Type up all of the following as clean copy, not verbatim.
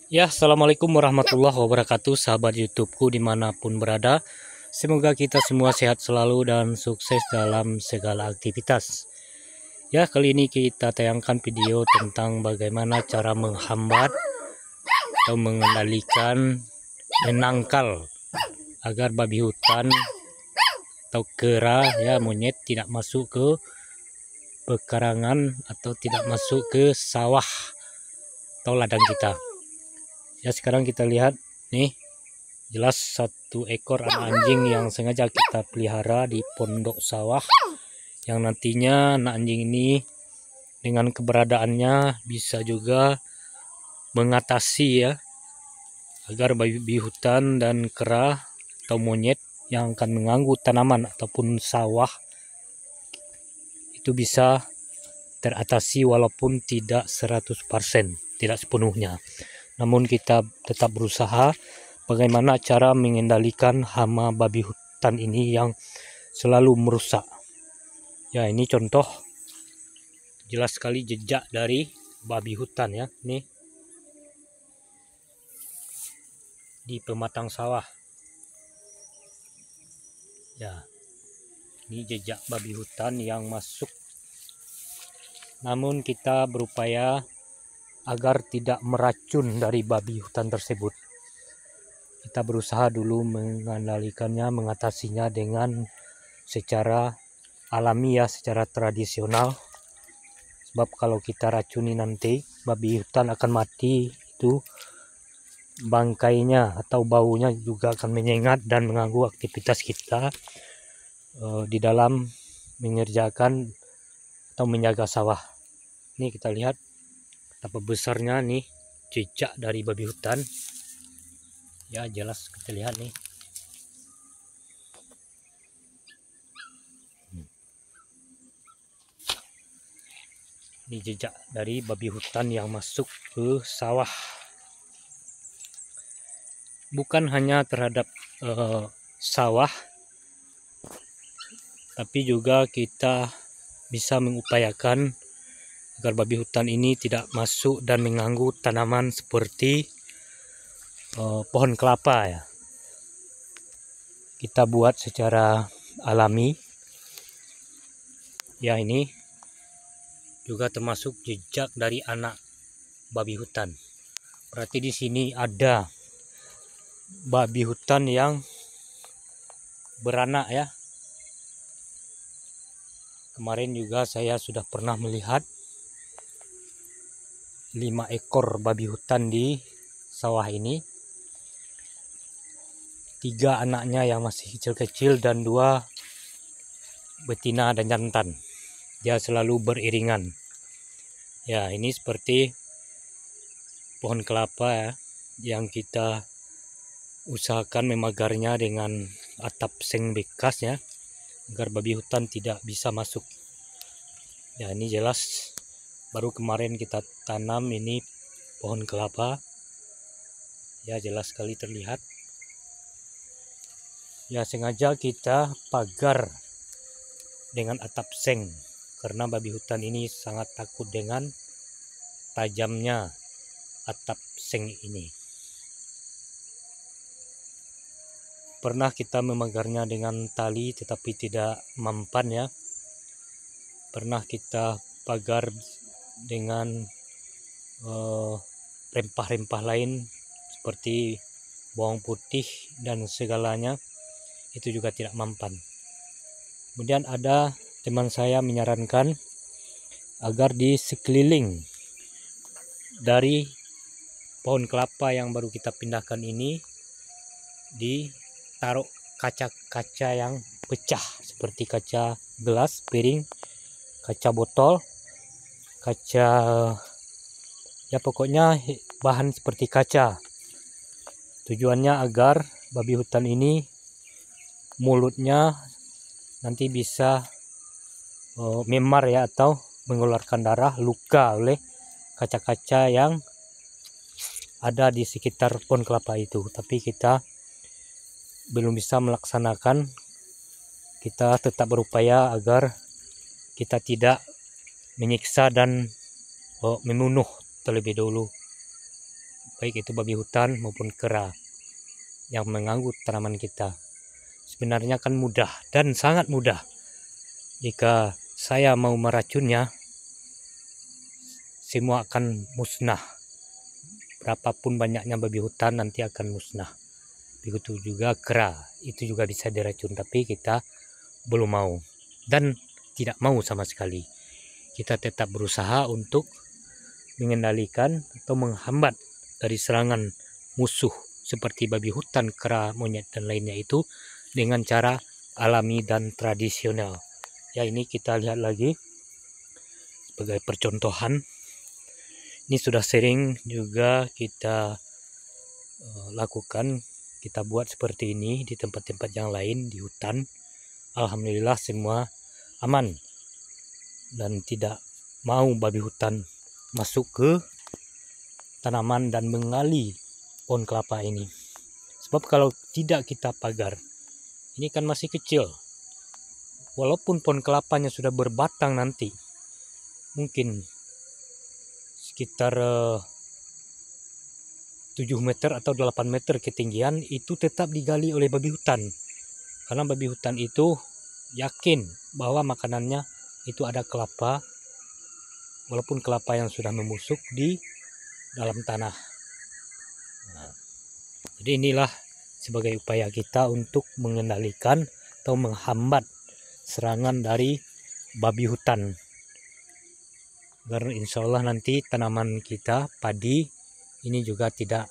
Ya, Assalamualaikum warahmatullahi wabarakatuh, sahabat YouTubeku dimanapun berada. Semoga kita semua sehat selalu dan sukses dalam segala aktivitas. Ya, kali ini kita tayangkan video tentang bagaimana cara menghambat atau mengendalikan menangkal agar babi hutan atau kera, ya monyet, tidak masuk ke pekarangan atau tidak masuk ke sawah atau ladang kita. Ya, sekarang kita lihat nih, jelas satu ekor anak anjing yang sengaja kita pelihara di pondok sawah, yang nantinya anak anjing ini dengan keberadaannya bisa juga mengatasi, ya, agar babi hutan dan kera atau monyet yang akan mengganggu tanaman ataupun sawah itu bisa teratasi walaupun tidak 100%, tidak sepenuhnya. Namun kita tetap berusaha bagaimana cara mengendalikan hama babi hutan ini yang selalu merusak. Ya, ini contoh jelas sekali jejak dari babi hutan, ya. Nih di pematang sawah. Ya, ini jejak babi hutan yang masuk. Namun kita berupaya agar tidak meracun dari babi hutan tersebut. Kita berusaha dulu mengendalikannya, mengatasinya dengan secara alami, ya, secara tradisional. Sebab kalau kita racuni nanti babi hutan akan mati, itu bangkainya atau baunya juga akan menyengat dan mengganggu aktivitas kita di dalam mengerjakan atau menjaga sawah. Ini kita lihat betapa besarnya nih jejak dari babi hutan. Ya, jelas kita lihat nih. Ini jejak dari babi hutan yang masuk ke sawah. Bukan hanya terhadap sawah, tapi juga kita bisa mengupayakan agar babi hutan ini tidak masuk dan mengganggu tanaman seperti pohon kelapa, ya. Kita buat secara alami. Ya, ini juga termasuk jejak dari anak babi hutan. Berarti di sini ada babi hutan yang beranak, ya. Kemarin juga saya sudah pernah melihat 5 ekor babi hutan di sawah ini. 3 anaknya yang masih kecil-kecil dan 2 betina dan jantan. Dia selalu beriringan. Ya, ini seperti pohon kelapa, ya, yang kita usahakan memagarnya dengan atap seng bekas, ya, agar babi hutan tidak bisa masuk. Ya, ini jelas baru kemarin kita tanam ini pohon kelapa. Ya, jelas sekali terlihat. Ya, sengaja kita pagar dengan atap seng karena babi hutan ini sangat takut dengan tajamnya atap seng ini. Pernah kita memagarnya dengan tali tetapi tidak mempan, ya. Pernah kita pagar dengan rempah-rempah lain seperti bawang putih dan segalanya, itu juga tidak mempan. Kemudian ada teman saya menyarankan agar di sekeliling dari pohon kelapa yang baru kita pindahkan ini ditaruh kaca-kaca yang pecah seperti kaca gelas, piring, kaca botol, kaca, ya pokoknya bahan seperti kaca. Tujuannya agar babi hutan ini mulutnya nanti bisa memar, ya, atau mengeluarkan darah, luka oleh kaca-kaca yang ada di sekitar pohon kelapa itu. Tapi kita belum bisa melaksanakan. Kita tetap berupaya agar kita tidak menyiksa dan membunuh terlebih dahulu baik itu babi hutan maupun kera yang mengganggu tanaman kita. Sebenarnya kan mudah dan sangat mudah. Jika saya mau meracunnya, semua akan musnah. Berapapun banyaknya babi hutan nanti akan musnah. Begitu juga kera, itu juga bisa diracun, tapi kita belum mau dan tidak mau sama sekali. Kita tetap berusaha untuk mengendalikan atau menghambat dari serangan musuh seperti babi hutan, kera, monyet, dan lainnya itu dengan cara alami dan tradisional. Ya, ini kita lihat lagi sebagai percontohan. Ini sudah sering juga kita lakukan, kita buat seperti ini di tempat-tempat yang lain di hutan. Alhamdulillah semua aman dan tidak mau babi hutan masuk ke tanaman dan mengali pohon kelapa ini. Sebab kalau tidak kita pagar, ini kan masih kecil. Walaupun pohon kelapanya sudah berbatang nanti, mungkin sekitar 7 meter atau 8 meter ketinggian, itu tetap digali oleh babi hutan. Karena babi hutan itu yakin bahwa makanannya itu ada kelapa, walaupun kelapa yang sudah membusuk di dalam tanah. Nah, jadi inilah sebagai upaya kita untuk mengendalikan atau menghambat serangan dari babi hutan. Agar insya Allah nanti tanaman kita, padi ini juga tidak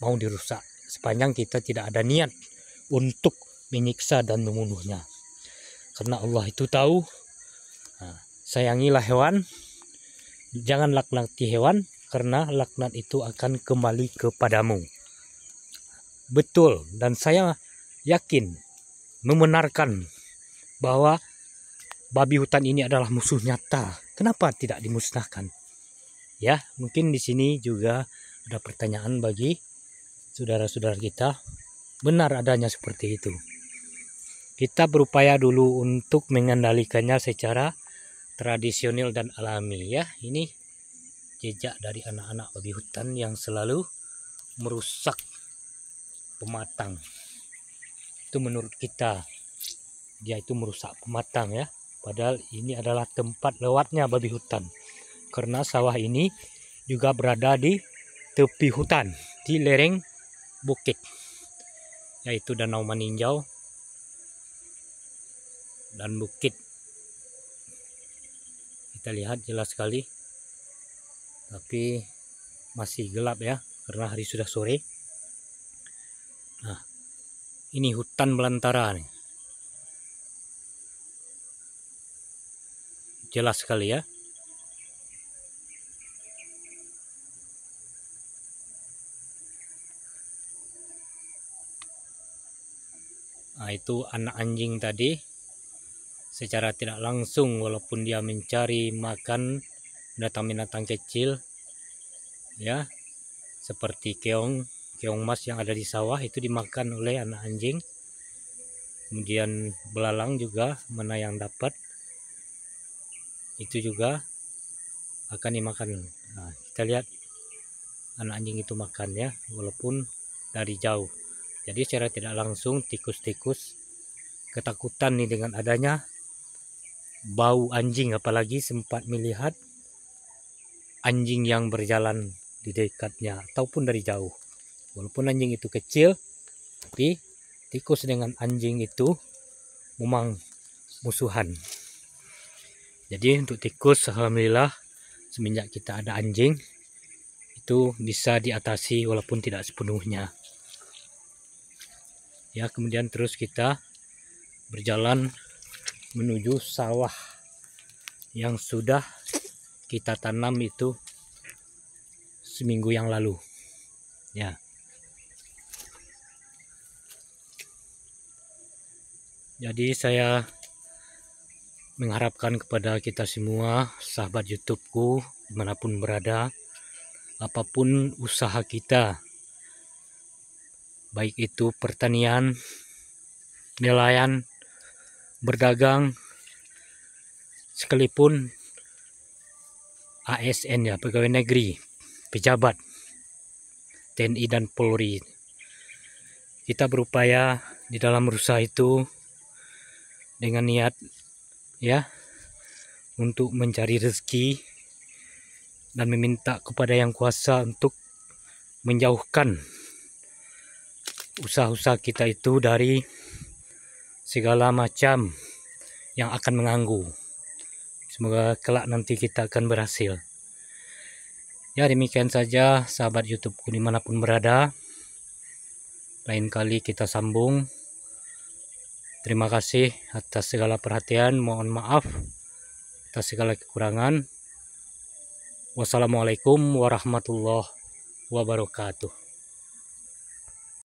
mau dirusak, sepanjang kita tidak ada niat untuk menyiksa dan membunuhnya. Karena Allah itu tahu. Nah, sayangilah hewan, jangan laknati hewan, karena laknat itu akan kembali kepadamu. Betul, dan saya yakin membenarkan bahwa babi hutan ini adalah musuh nyata. Kenapa tidak dimusnahkan? Ya, mungkin di sini juga ada pertanyaan bagi saudara-saudara kita. Benar adanya seperti itu. Kita berupaya dulu untuk mengendalikannya secara tradisional dan alami, ya. Ini jejak dari anak-anak babi hutan yang selalu merusak pematang. Itu menurut kita, dia itu merusak pematang, ya. Padahal ini adalah tempat lewatnya babi hutan. Karena sawah ini juga berada di tepi hutan, di lereng bukit, yaitu Danau Maninjau dan bukit. Kita lihat jelas sekali, tapi masih gelap ya, karena hari sudah sore. Nah, ini hutan belantara nih. Jelas sekali ya. Nah, itu anak anjing tadi secara tidak langsung, walaupun dia mencari makan binatang-binatang kecil, ya, seperti keong mas yang ada di sawah, itu dimakan oleh anak anjing. Kemudian belalang juga, mana yang dapat itu juga akan dimakan. Nah, kita lihat anak anjing itu makan, ya, walaupun dari jauh. Jadi secara tidak langsung tikus-tikus ketakutan nih dengan adanya bau anjing, apalagi sempat melihat anjing yang berjalan di dekatnya ataupun dari jauh. Walaupun anjing itu kecil, tapi tikus dengan anjing itu memang musuhan. Jadi untuk tikus, alhamdulillah semenjak kita ada anjing, itu bisa diatasi walaupun tidak sepenuhnya. Ya, kemudian terus kita berjalan menuju sawah yang sudah kita tanam itu seminggu yang lalu, ya. Jadi saya mengharapkan kepada kita semua, sahabat YouTubeku dimanapun berada, apapun usaha kita, baik itu pertanian, nelayan, berdagang, sekalipun ASN, ya, pegawai negeri, pejabat, TNI dan Polri. Kita berupaya di dalam berusaha itu dengan niat ya untuk mencari rezeki dan meminta kepada Yang Kuasa untuk menjauhkan usaha-usaha kita itu dari segala macam yang akan mengganggu. Semoga kelak nanti kita akan berhasil. Ya, demikian saja sahabat YouTubeku dimanapun berada. Lain kali kita sambung. Terima kasih atas segala perhatian. Mohon maaf atas segala kekurangan. Wassalamualaikum warahmatullahi wabarakatuh.